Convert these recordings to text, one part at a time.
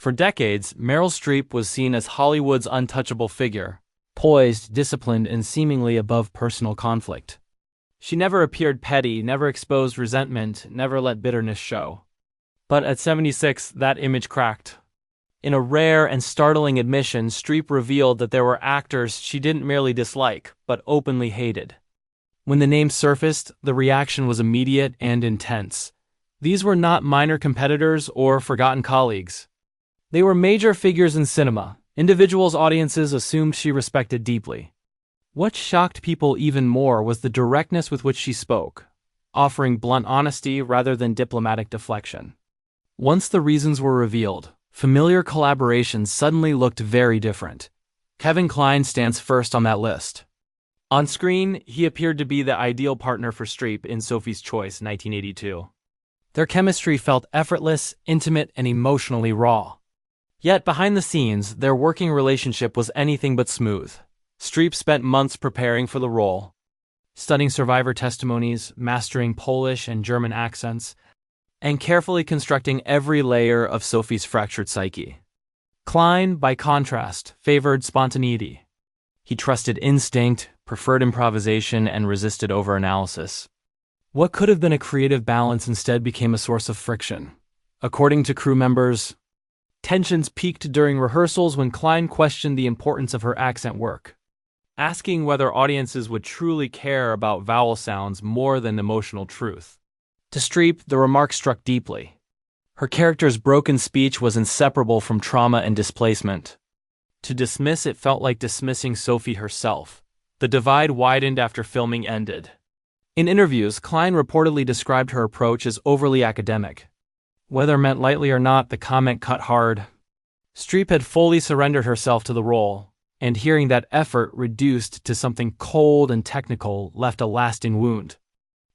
For decades, Meryl Streep was seen as Hollywood's untouchable figure, poised, disciplined, and seemingly above personal conflict. She never appeared petty, never exposed resentment, never let bitterness show. But at 76, that image cracked. In a rare and startling admission, Streep revealed that there were actors she didn't merely dislike, but openly hated. When the name surfaced, the reaction was immediate and intense. These were not minor competitors or forgotten colleagues. They were major figures in cinema, individuals audiences assumed she respected deeply. What shocked people even more was the directness with which she spoke, offering blunt honesty rather than diplomatic deflection. Once the reasons were revealed, familiar collaborations suddenly looked very different. Kevin Kline stands first on that list. On screen, he appeared to be the ideal partner for Streep in Sophie's Choice, 1982. Their chemistry felt effortless, intimate, and emotionally raw. Yet behind the scenes, their working relationship was anything but smooth. Streep spent months preparing for the role, studying survivor testimonies, mastering Polish and German accents, and carefully constructing every layer of Sophie's fractured psyche. Kline, by contrast, favored spontaneity. He trusted instinct, preferred improvisation, and resisted overanalysis. What could have been a creative balance instead became a source of friction. According to crew members, tensions peaked during rehearsals when Kline questioned the importance of her accent work, asking whether audiences would truly care about vowel sounds more than emotional truth. To Streep, the remark struck deeply. Her character's broken speech was inseparable from trauma and displacement. To dismiss it felt like dismissing Sophie herself. The divide widened after filming ended. In interviews, Kline reportedly described her approach as overly academic. Whether meant lightly or not, the comment cut hard. Streep had fully surrendered herself to the role, and hearing that effort reduced to something cold and technical left a lasting wound.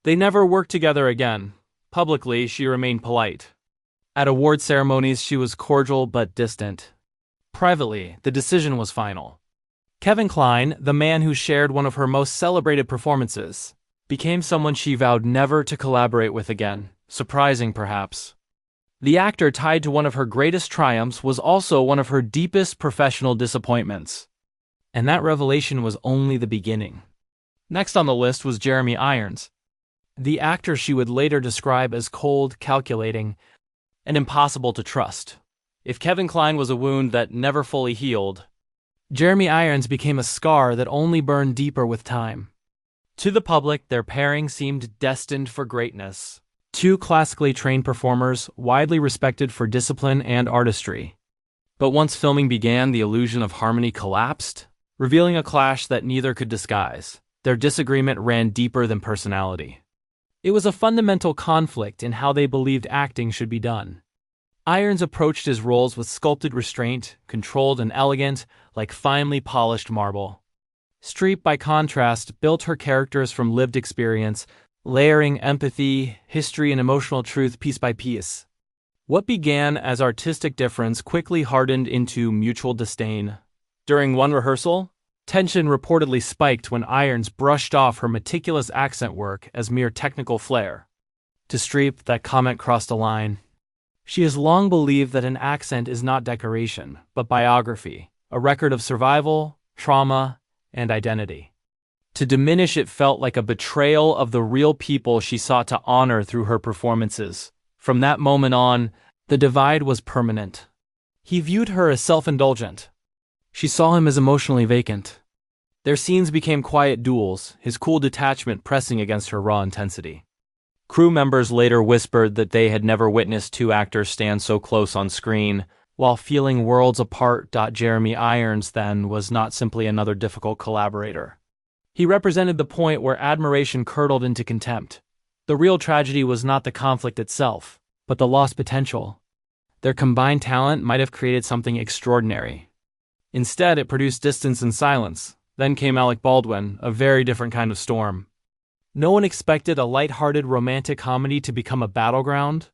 They never worked together again. Publicly, she remained polite. At award ceremonies, she was cordial but distant. Privately, the decision was final. Kevin Kline, the man who shared one of her most celebrated performances, became someone she vowed never to collaborate with again, surprising perhaps. The actor tied to one of her greatest triumphs was also one of her deepest professional disappointments. And that revelation was only the beginning. Next on the list was Jeremy Irons, the actor she would later describe as cold, calculating, and impossible to trust. If Kevin Kline was a wound that never fully healed, Jeremy Irons became a scar that only burned deeper with time. To the public, their pairing seemed destined for greatness. Two classically trained performers, widely respected for discipline and artistry. But once filming began, the illusion of harmony collapsed, revealing a clash that neither could disguise. Their disagreement ran deeper than personality. It was a fundamental conflict in how they believed acting should be done. Irons approached his roles with sculpted restraint, controlled and elegant, like finely polished marble. Streep, by contrast, built her characters from lived experience, layering empathy, history, and emotional truth piece by piece. What began as artistic difference quickly hardened into mutual disdain. During one rehearsal, tension reportedly spiked when Irons brushed off her meticulous accent work as mere technical flair. To Streep, that comment crossed a line. She has long believed that an accent is not decoration, but biography, a record of survival, trauma, and identity. To diminish it felt like a betrayal of the real people she sought to honor through her performances. From that moment on, the divide was permanent. He viewed her as self-indulgent. She saw him as emotionally vacant. Their scenes became quiet duels, his cool detachment pressing against her raw intensity. Crew members later whispered that they had never witnessed two actors stand so close on screen, while feeling worlds apart. Jeremy Irons, then, was not simply another difficult collaborator. He represented the point where admiration curdled into contempt. The real tragedy was not the conflict itself, but the lost potential. Their combined talent might have created something extraordinary. Instead, it produced distance and silence. Then came Alec Baldwin, a very different kind of storm. No one expected a light-hearted romantic comedy to become a battleground.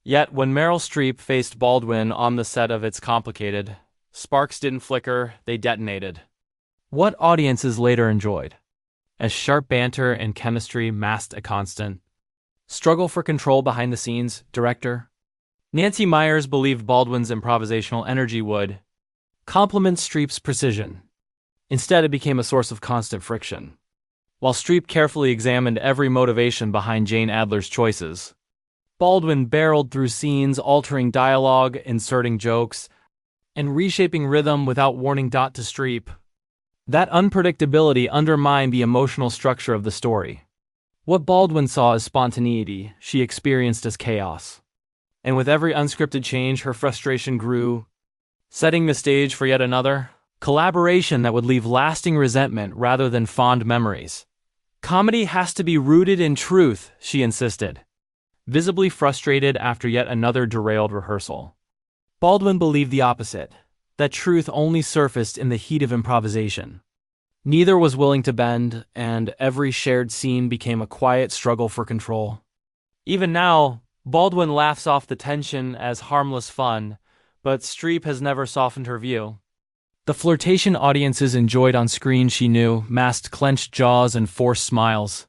Yet, when Meryl Streep faced Baldwin on the set of It's Complicated, sparks didn't flicker, they detonated. What audiences later enjoyed, as sharp banter and chemistry masked a constant struggle for control behind the scenes. Director Nancy Meyers believed Baldwin's improvisational energy would complement Streep's precision. Instead, it became a source of constant friction. While Streep carefully examined every motivation behind Jane Adler's choices, Baldwin barreled through scenes, altering dialogue, inserting jokes, and reshaping rhythm without warning. To Streep, that unpredictability undermined the emotional structure of the story. What Baldwin saw as spontaneity, she experienced as chaos. And with every unscripted change, her frustration grew, setting the stage for yet another collaboration that would leave lasting resentment rather than fond memories. Comedy has to be rooted in truth, she insisted, visibly frustrated after yet another derailed rehearsal. Baldwin believed the opposite, that truth only surfaced in the heat of improvisation. Neither was willing to bend, and every shared scene became a quiet struggle for control. Even now, Baldwin laughs off the tension as harmless fun, but Streep has never softened her view. The flirtation audiences enjoyed on screen, she knew, masked clenched jaws and forced smiles.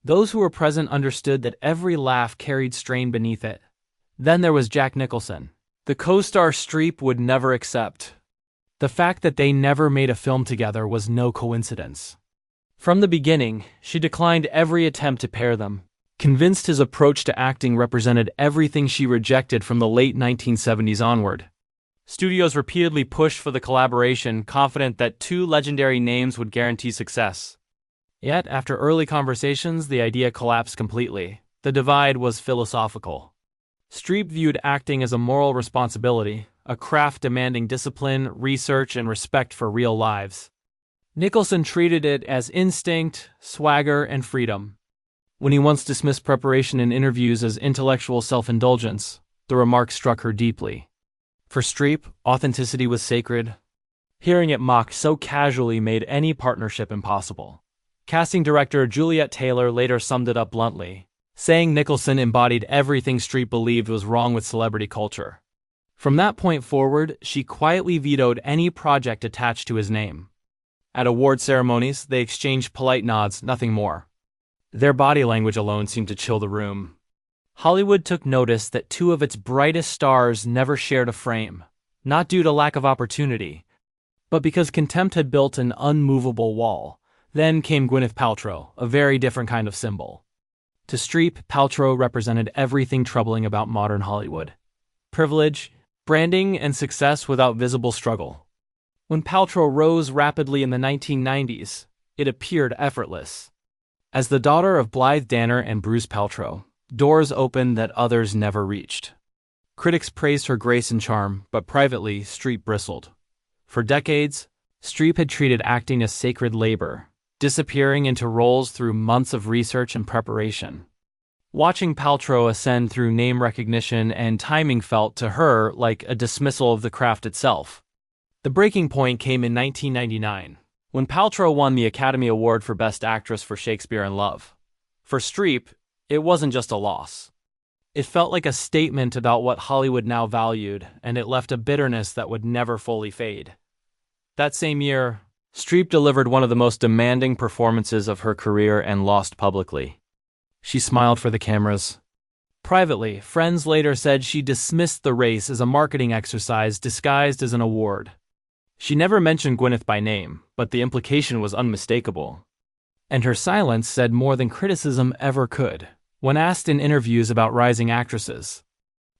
Those who were present understood that every laugh carried strain beneath it. Then there was Jack Nicholson, the co-star Streep would never accept. The fact that they never made a film together was no coincidence. From the beginning, she declined every attempt to pair them, convinced his approach to acting represented everything she rejected from the late 1970s onward. Studios repeatedly pushed for the collaboration, confident that two legendary names would guarantee success. Yet, after early conversations, the idea collapsed completely. The divide was philosophical. Streep viewed acting as a moral responsibility, a craft demanding discipline, research, and respect for real lives. Nicholson treated it as instinct, swagger, and freedom. When he once dismissed preparation in interviews as intellectual self-indulgence, the remark struck her deeply. For Streep, authenticity was sacred. Hearing it mocked so casually made any partnership impossible. Casting director Juliet Taylor later summed it up bluntly, saying Nicholson embodied everything Streep believed was wrong with celebrity culture. From that point forward, she quietly vetoed any project attached to his name. At award ceremonies, they exchanged polite nods, nothing more. Their body language alone seemed to chill the room. Hollywood took notice that two of its brightest stars never shared a frame, not due to lack of opportunity, but because contempt had built an unmovable wall. Then came Gwyneth Paltrow, a very different kind of symbol. To Streep, Paltrow represented everything troubling about modern Hollywood: privilege, branding, and success without visible struggle. When Paltrow rose rapidly in the 1990s, it appeared effortless. As the daughter of Blythe Danner and Bruce Paltrow, doors opened that others never reached. Critics praised her grace and charm, but privately, Streep bristled. For decades, Streep had treated acting as sacred labor, disappearing into roles through months of research and preparation. Watching Paltrow ascend through name recognition and timing felt to her like a dismissal of the craft itself. The breaking point came in 1999, when Paltrow won the Academy Award for Best Actress for Shakespeare in Love. For Streep, it wasn't just a loss. It felt like a statement about what Hollywood now valued, and it left a bitterness that would never fully fade. That same year, Streep delivered one of the most demanding performances of her career and lost publicly. She smiled for the cameras. Privately, friends later said she dismissed the race as a marketing exercise disguised as an award. She never mentioned Gwyneth by name, but the implication was unmistakable. And her silence said more than criticism ever could. When asked in interviews about rising actresses,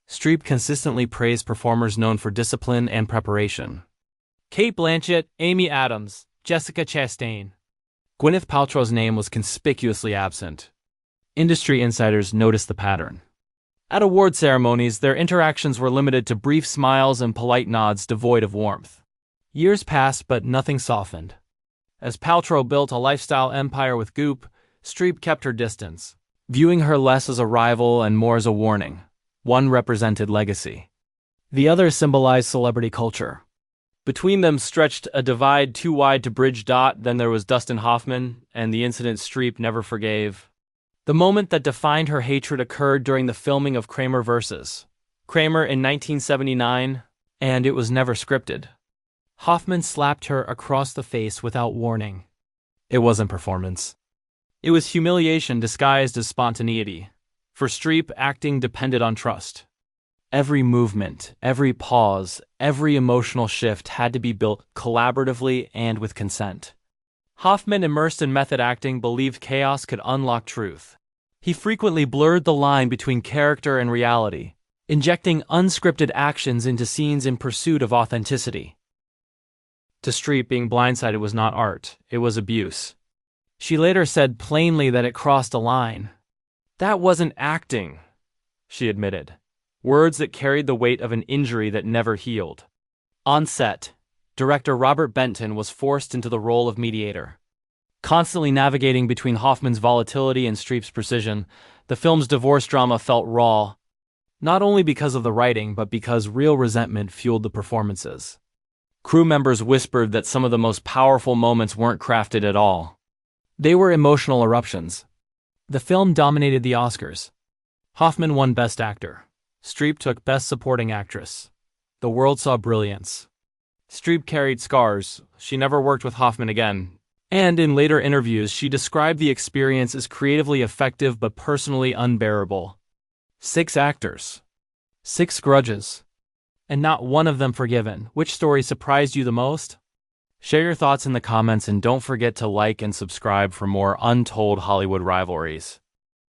Streep consistently praised performers known for discipline and preparation. Cate Blanchett, Amy Adams, Jessica Chastain. Gwyneth Paltrow's name was conspicuously absent. Industry insiders noticed the pattern. At award ceremonies, their interactions were limited to brief smiles and polite nods devoid of warmth. Years passed, but nothing softened. As Paltrow built a lifestyle empire with Goop, Streep kept her distance, viewing her less as a rival and more as a warning. One represented legacy. The other symbolized celebrity culture. Between them stretched a divide too wide to bridge. Then there was Dustin Hoffman, and the incident Streep never forgave. The moment that defined her hatred occurred during the filming of Kramer vs. Kramer in 1979, and it was never scripted. Hoffman slapped her across the face without warning. It wasn't performance. It was humiliation disguised as spontaneity. For Streep, acting depended on trust. Every movement, every pause, every emotional shift had to be built collaboratively and with consent. Hoffman, immersed in method acting, believed chaos could unlock truth. He frequently blurred the line between character and reality, injecting unscripted actions into scenes in pursuit of authenticity. To Streep, being blindsided was not art, it was abuse. She later said plainly that it crossed a line. "That wasn't acting," she admitted. Words that carried the weight of an injury that never healed. On set, director Robert Benton was forced into the role of mediator. Constantly navigating between Hoffman's volatility and Streep's precision, the film's divorce drama felt raw, not only because of the writing, but because real resentment fueled the performances. Crew members whispered that some of the most powerful moments weren't crafted at all. They were emotional eruptions. The film dominated the Oscars. Hoffman won Best Actor. Streep took Best Supporting Actress. The world saw brilliance. Streep carried scars. She never worked with Hoffman again. And in later interviews, she described the experience as creatively effective but personally unbearable. 6 actors. 6 grudges. And not one of them forgiven. Which story surprised you the most? Share your thoughts in the comments and don't forget to like and subscribe for more untold Hollywood rivalries.